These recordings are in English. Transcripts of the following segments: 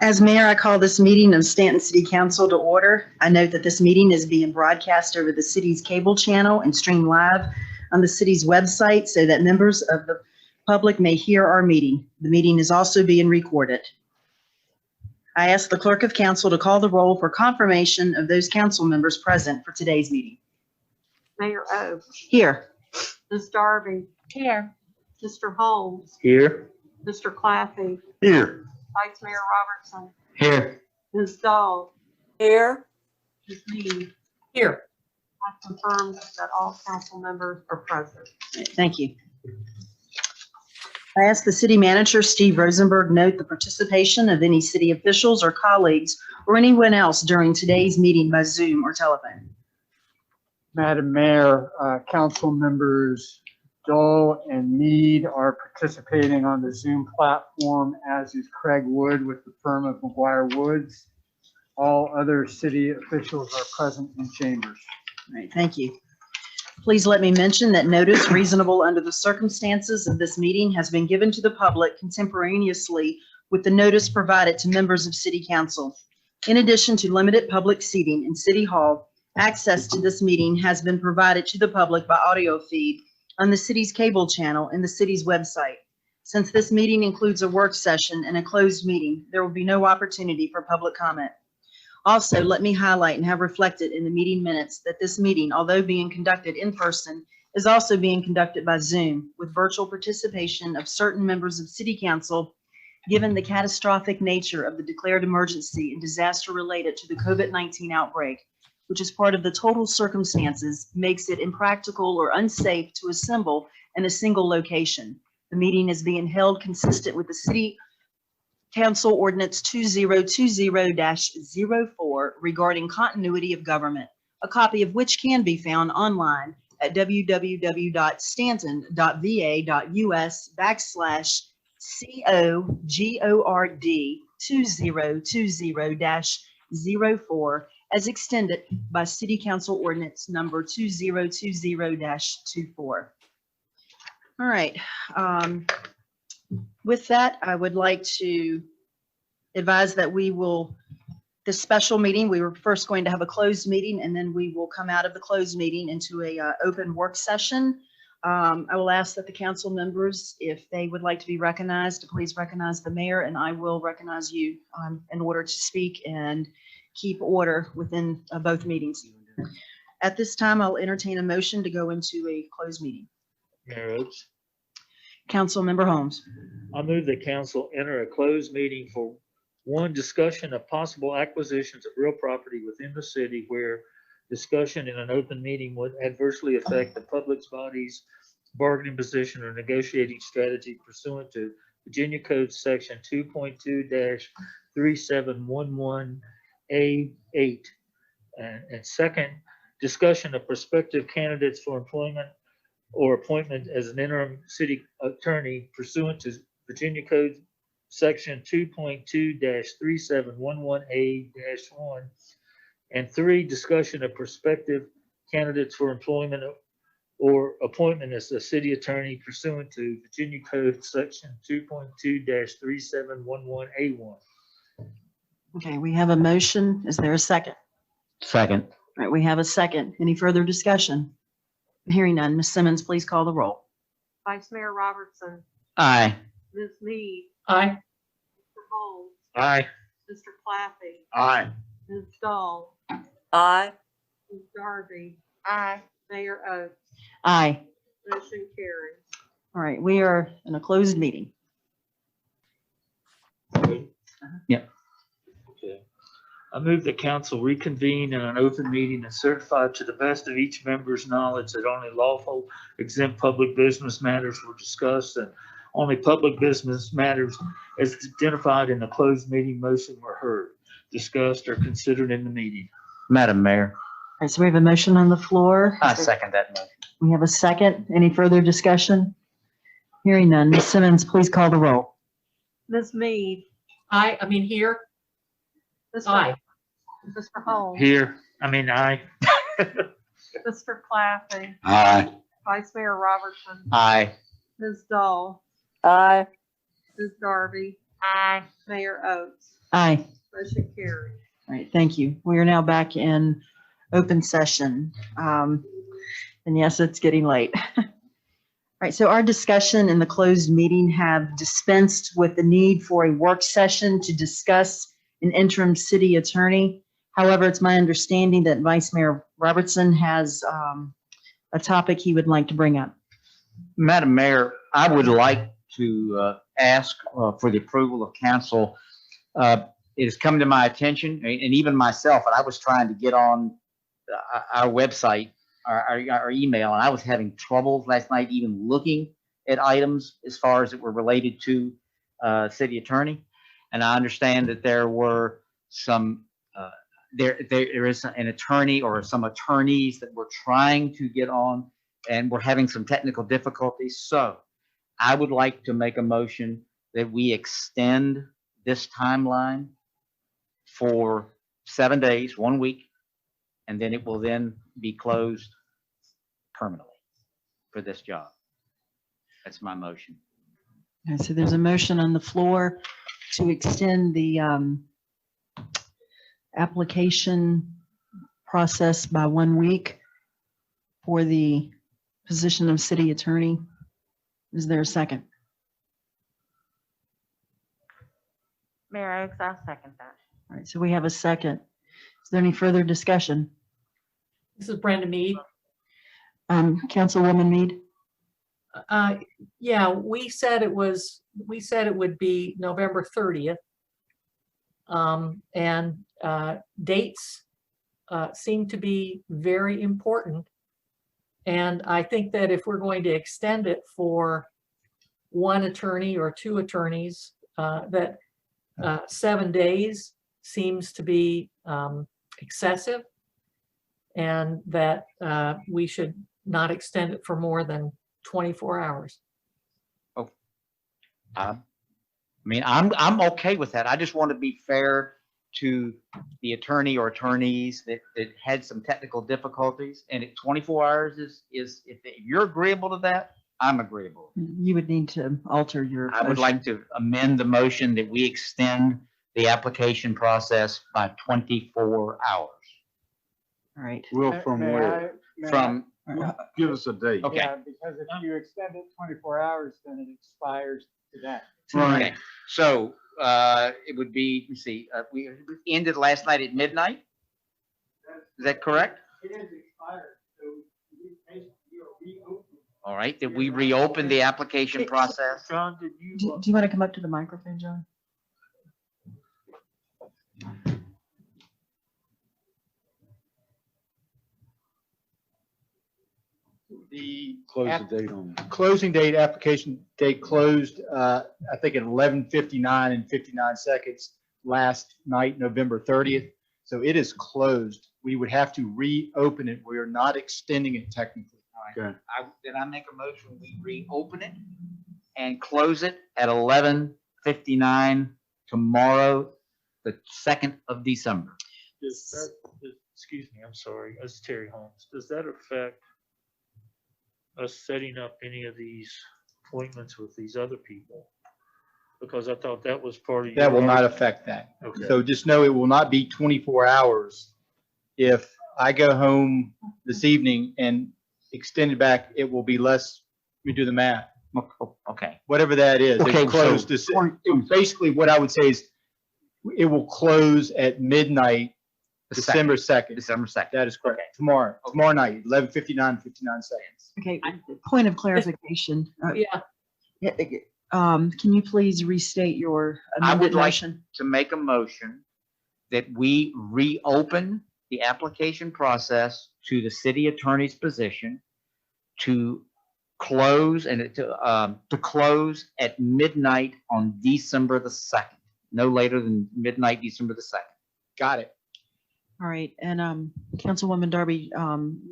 As mayor, I call this meeting of Staunton City Council to order. I note that this meeting is being broadcast over the city's cable channel and streamed live on the city's website so that members of the public may hear our meeting. The meeting is also being recorded. I ask the clerk of council to call the roll for confirmation of those council members present for today's meeting. Mayor O. Here. Ms. Darby. Here. Mr. Holmes. Here. Mr. Claffey. Here. Vice Mayor Robertson. Here. Ms. Dahl. Here. Ms. Mead. Here. I confirm that all council members are present. Thank you. I ask the city manager, Steve Rosenberg, note the participation of any city officials or colleagues or anyone else during today's meeting by Zoom or telephone. Madam Mayor, council members Dole and Mead are participating on the Zoom platform, as is Craig Wood with the firm of McGuire Woods. All other city officials are present in chambers. All right, thank you. Please let me mention that notice reasonable under the circumstances of this meeting has been given to the public contemporaneously with the notice provided to members of City Council. In addition to limited public seating in City Hall, access to this meeting has been provided to the public by audio feed on the city's cable channel and the city's website. Since this meeting includes a work session and a closed meeting, there will be no opportunity for public comment. Also, let me highlight and have reflected in the meeting minutes that this meeting, although being conducted in person, is also being conducted by Zoom with virtual participation of certain members of City Council, given the catastrophic nature of the declared emergency and disaster related to the COVID-19 outbreak, which is part of the total circumstances, makes it impractical or unsafe to assemble in a single location. The meeting is being held consistent with the City Council Ordinance 2020-04 regarding continuity of government, a copy of which can be found online at www.stanton.va.us/COGORD2020-04 as extended by City Council Ordinance number 2020-24. All right. With that, I would like to advise that this special meeting, we were first going to have a closed meeting, and then we will come out of the closed meeting into a open work session. I will ask that the council members, if they would like to be recognized, to please recognize the mayor, and I will recognize you in order to speak and keep order within both meetings. At this time, I'll entertain a motion to go into a closed meeting. Mayor Oates. Council Member Holmes. I move that council enter a closed meeting for one, discussion of possible acquisitions of real property within the city where discussion in an open meeting would adversely affect the public's body's bargaining position or negotiating strategy pursuant to Virginia Code Section 2.2-3711A8. And second, discussion of prospective candidates for employment or appointment as an interim city attorney pursuant to Virginia Code Section 2.2-3711A-1. And three, discussion of prospective candidates for employment or appointment as a city attorney pursuant to Virginia Code Section 2.2-3711A1. Okay, we have a motion. Is there a second? Second. All right, we have a second. Any further discussion? Hearing none. Ms. Simmons, please call the roll. Vice Mayor Robertson. Aye. Ms. Mead. Aye. Mr. Holmes. Aye. Mr. Claffey. Aye. Ms. Dahl. Aye. Ms. Darby. Aye. Mayor O. Aye. Motion carries. All right, we are in a closed meeting. Yep. Okay. I move that council reconvene in an open meeting and certify to the best of each member's knowledge that only lawful exempt public business matters were discussed and only public business matters as identified in the closed meeting motion were heard, discussed, or considered in the meeting. Madam Mayor, All right, so we have a motion on the floor. I second that motion. We have a second. Any further discussion? Hearing none. Ms. Simmons, please call the roll. Ms. Mead. Aye. Here. Mr. Aye. Mr. Holmes. Here, aye. Mr. Claffey. Aye. Vice Mayor Robertson. Aye. Ms. Dahl. Aye. Ms. Darby. Aye. Mayor Oates. Aye. Motion carried. All right, thank you. We are now back in open session. And yes, it's getting late. All right, so our discussion in the closed meeting have dispensed with the need for a work session to discuss an interim city attorney. However, it's my understanding that Vice Mayor Robertson has a topic he would like to bring up. Madam Mayor, I would like to ask for the approval of council. It has come to my attention, and even myself, and I was trying to get on our website, our email, and I was having trouble last night even looking at items as far as it were related to city attorney. And I understand that there were some, there is an attorney or some attorneys that were trying to get on, and we're having some technical difficulties. So I would like to make a motion that we extend this timeline for 7 days, 1 week, and then it will then be closed permanently for this job. That's my motion. Okay, so there's a motion on the floor to extend the application process by 1 week for the position of city attorney. Is there a second? Mayor Oates, I'll second that. All right, so we have a second. Is there any further discussion? This is Brenda Mead. Councilwoman Mead? Yeah, we said it would be November 30th. And dates seem to be very important. And I think that if we're going to extend it for one attorney or two attorneys, that 7 days seems to be excessive, and that we should not extend it for more than 24 hours. I mean, I'm okay with that. I just want to be fair to the attorney or attorneys that had some technical difficulties. And at 24 hours is if you're agreeable to that, I'm agreeable. You would need to alter your I would like to amend the motion that we extend the application process by 24 hours. All right. Well, from May where? I- From, Give us a date. Okay. Yeah, because if you extend it 24 hours, then it expires today. okay, so it would be, let me see, we ended last night at midnight? Is that correct? It is expired, so we basically reopen. All right, that we reopen the application process? John, did Do you, do you want to come up to the microphone, John? The Close the date on it. closing date, application date closed, I think at 11:59 and 59 seconds last night, November 30th. So it is closed. We would have to reopen it. We are not extending it technically. Okay. Then I make a motion, we reopen it and close it at 11:59 tomorrow, the 2nd of December. excuse me, I'm sorry, that's Terry Holmes. Does that affect us setting up any of these appointments with these other people? Because I thought that was part of your. That will not affect that. Okay. So just know it will not be 24 hours. If I go home this evening and extend it back, it will be less, let me do the math, Okay, whatever that is. Okay, It's closed. Basically, what I would say is it will close at midnight, the December 2nd. December 2nd. That is correct. Okay. Tomorrow night, 11:59, 59 seconds. Okay, point of clarification. Yeah, Can you please restate your I would amended like motion? to make a motion that we reopen the application process to the city attorney's position to close and to close at midnight on December the 2nd, no later than midnight, December the 2nd. Got it. All right, and Councilwoman Darby,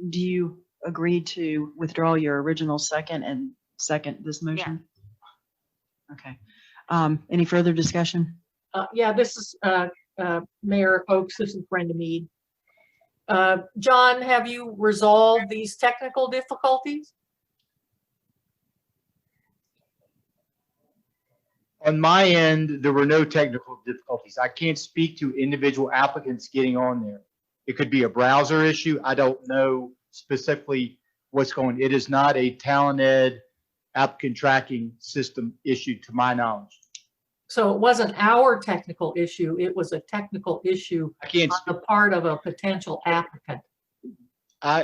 do you agree to withdraw your original second and second this motion? Okay. Any further discussion? yeah, this is Mayor Oakes, this is Brenda Mead. John, have you resolved these technical difficulties? On my end, there were no technical difficulties. I can't speak to individual applicants getting on there. It could be a browser issue. I don't know specifically what's going. It is not a Talent Ed applicant tracking system issue to my knowledge. So it wasn't our technical issue, it was a technical issue I can't, on the part of a potential applicant.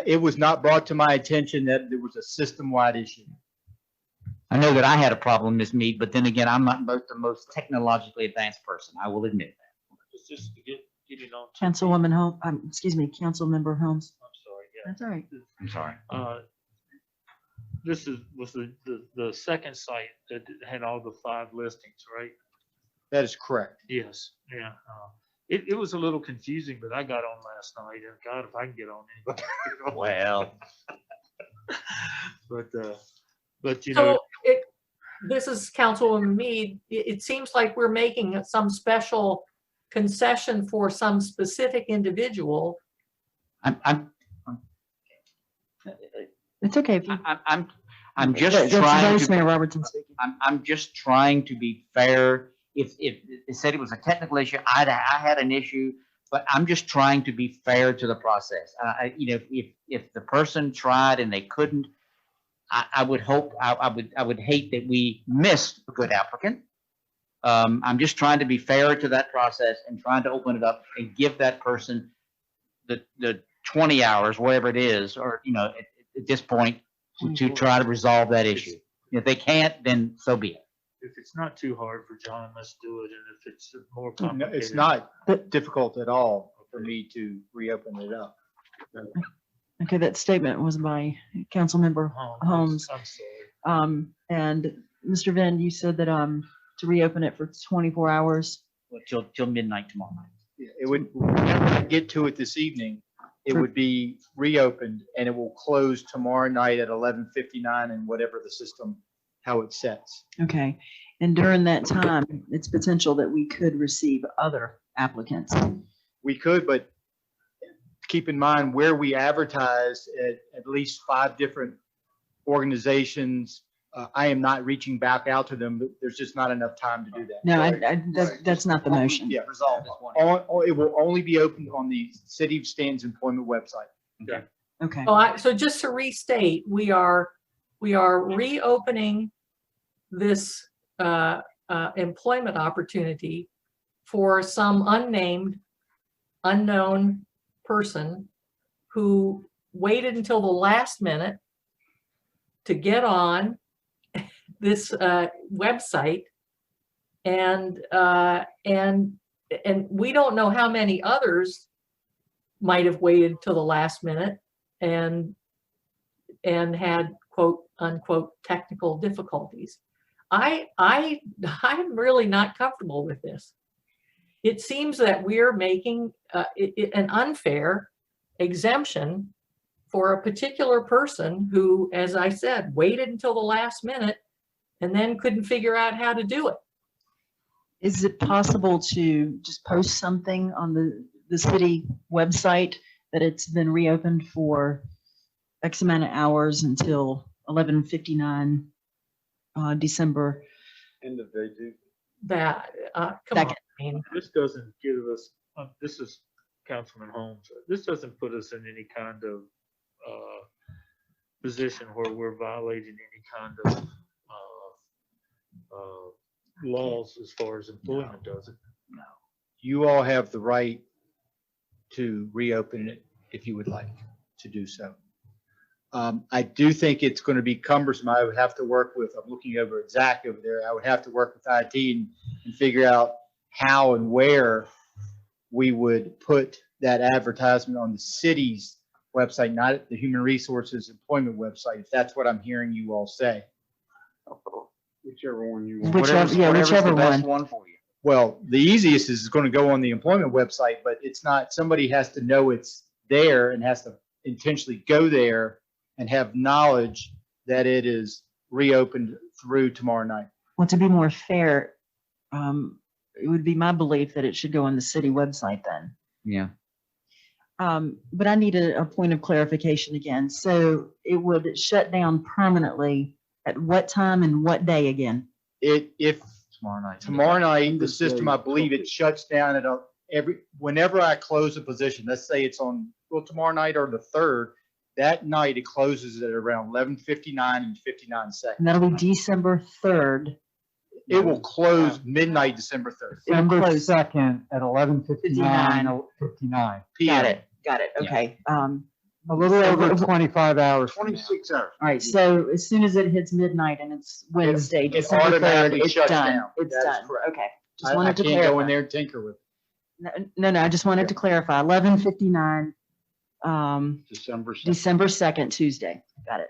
it was not brought to my attention that there was a system-wide issue. I know that I had a problem, Ms. Mead, but then again, I'm not the most technologically advanced person. I will admit that. It's just to get it on. Councilwoman Holmes, excuse me, Councilmember Holmes. I'm sorry, yeah. That's all right. I'm sorry. This was the second site that had all the 5 listings, right? That is correct. Yes, yeah. It was a little confusing, but I got on last night, and God, if I can get on anybody. Well, But you know, So this is Councilwoman Mead. It seems like we're making some special concession for some specific individual. It's okay. if you- I'm just That's trying Vice to, Mayor Robertson speaking. I'm just trying to be fair. If it said it was a technical issue, I had an issue, but I'm just trying to be fair to the process. You know, if the person tried and they couldn't, I would hope, I would hate that we missed a good applicant. I'm just trying to be fair to that process and trying to open it up and give that person the 20 hours, whatever it is, or, you know, at this point, to try to resolve that issue. If they can't, then so be it. if it's not too hard for John, let's do it. And if it's more No, complicated. it's not difficult at all for me to reopen it up. Okay, that statement was by Councilmember Holmes. I'm sorry. And Mr. Venn, you said that, to reopen it for 24 hours. Till midnight tomorrow night. It would, whenever I get to it this evening, it would be reopened and it will close tomorrow night at 11:59 and whatever the system, how it sets. Okay. And during that time, it's potential that we could receive other applicants. We could, but keep in mind where we advertised at least 5 different organizations. I am not reaching back out to them. There's just not enough time to do that. No, that's not the motion. Yeah. Resolve this one. It will only be opened on the City of Stanton's employment website. Okay. So just to restate, we are reopening this employment opportunity for some unnamed, unknown person who waited until the last minute to get on this website, and we don't know how many others might have waited till the last minute and had quote unquote technical difficulties. I'm really not comfortable with this. It seems that we're making an unfair exemption for a particular person who, as I said, waited until the last minute and then couldn't figure out how to do it. Is it possible to just post something on the city website that it's been reopened for X amount of hours until 11:59 December? End of day, dude. That, come That on, I mean, This doesn't give us, this is Councilman Holmes, this doesn't put us in any kind of position where we're violating any kind of laws as far as employment does it. No. You all have the right to reopen it if you would like to do so. I do think it's going to be cumbersome. I would have to work with, I'm looking over at Zach over there. I would have to work with IT and figure out how and where we would put that advertisement on the city's website, not at the Human Resources Employment website, if that's what I'm hearing you all say. Whichever one you want. Whichever, yeah, Whatever's the whichever best one. one for you. Well, the easiest is going to go on the employment website, but it's not, somebody has to know it's there and has to intentionally go there and have knowledge that it is reopened through tomorrow night. Well, to be more fair, it would be my belief that it should go on the city website then. Yeah. But I need a point of clarification again. So it would shut down permanently at what time and what day again? If tomorrow night. Tomorrow night, the system, I believe it shuts down at whenever I close a position, let's say it's on, well, tomorrow night or the 3rd, that night it closes at around 11:59 and 59 And seconds. that'll be December 3rd. It will close midnight, December 3rd. December close. 2nd at 11:59. Got it. Got it. Okay. A little over 25 hours. 26 hours. All right. So as soon as it hits midnight and it's Wednesday, it December 3rd, automatically it's shuts done. down. It's That is done. correct. Okay. Just I wanted to can't go in clarify. there and tinker with No, I just wanted to clarify. 11:59, December 2nd. December 2nd, Tuesday. Got it.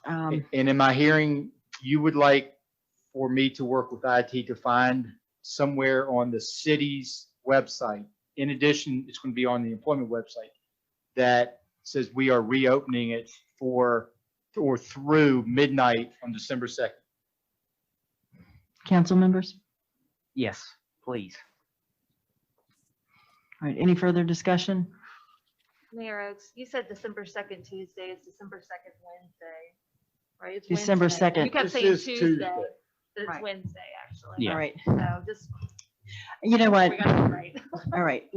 it. And in my hearing, you would like for me to work with IT to find somewhere on the city's website. In addition, it's going to be on the employment website that says we are reopening it for or through midnight on December 2nd. Council members? Yes, please. All right. Any further discussion? Mayor Oaks, you said December 2nd Tuesday, it's December 2nd Wednesday, right? It's December Wednesday. 2nd. You kept This saying is Tuesday, Tuesday. but it's Right. Wednesday, actually. Yeah. All right. So just, You know what? we got it right. All right,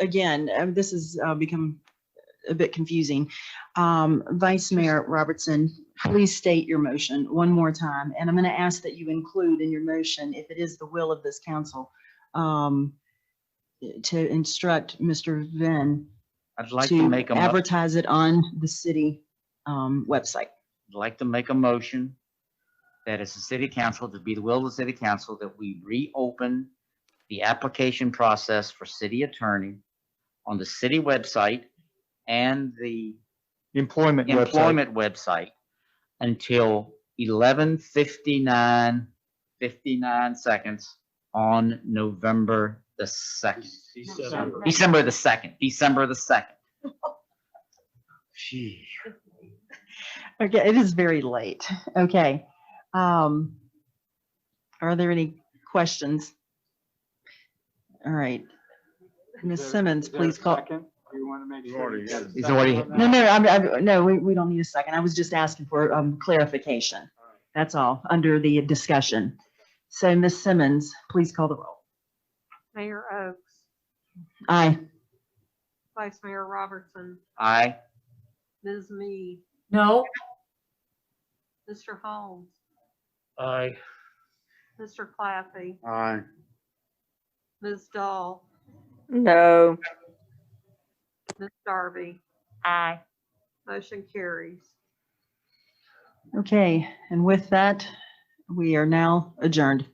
again, this has become a bit confusing. Vice Mayor Robertson, please state your motion one more time, and I'm going to ask that you include in your motion, if it is the will of this council, to instruct Mr. Venn I'd like to to make a, advertise it on the city website. I'd like to make a motion that as a city council, to be the will of the city council, that we reopen the application process for city attorney on the city website and the Employment website. employment website until 11:59, 59 seconds on November the 2nd. December the 2nd, December the 2nd. Gee. Okay, it is very late. Okay. Are there any questions? All right. Ms. Simmons, please call. You want to make You sure. already you get a had it. He's second already- on that? No, we don't need a second. I was just asking for clarification. That's all, under the discussion. So Ms. Simmons, please call the roll. Mayor Oaks, Aye. Vice Mayor Robertson, Aye. Ms. Mead, No, Mr. Holmes, Aye. Mr. Claffey, Aye. Ms. Dahl, No. Ms. Darby. Aye. Motion carries. Okay, and with that, we are now adjourned.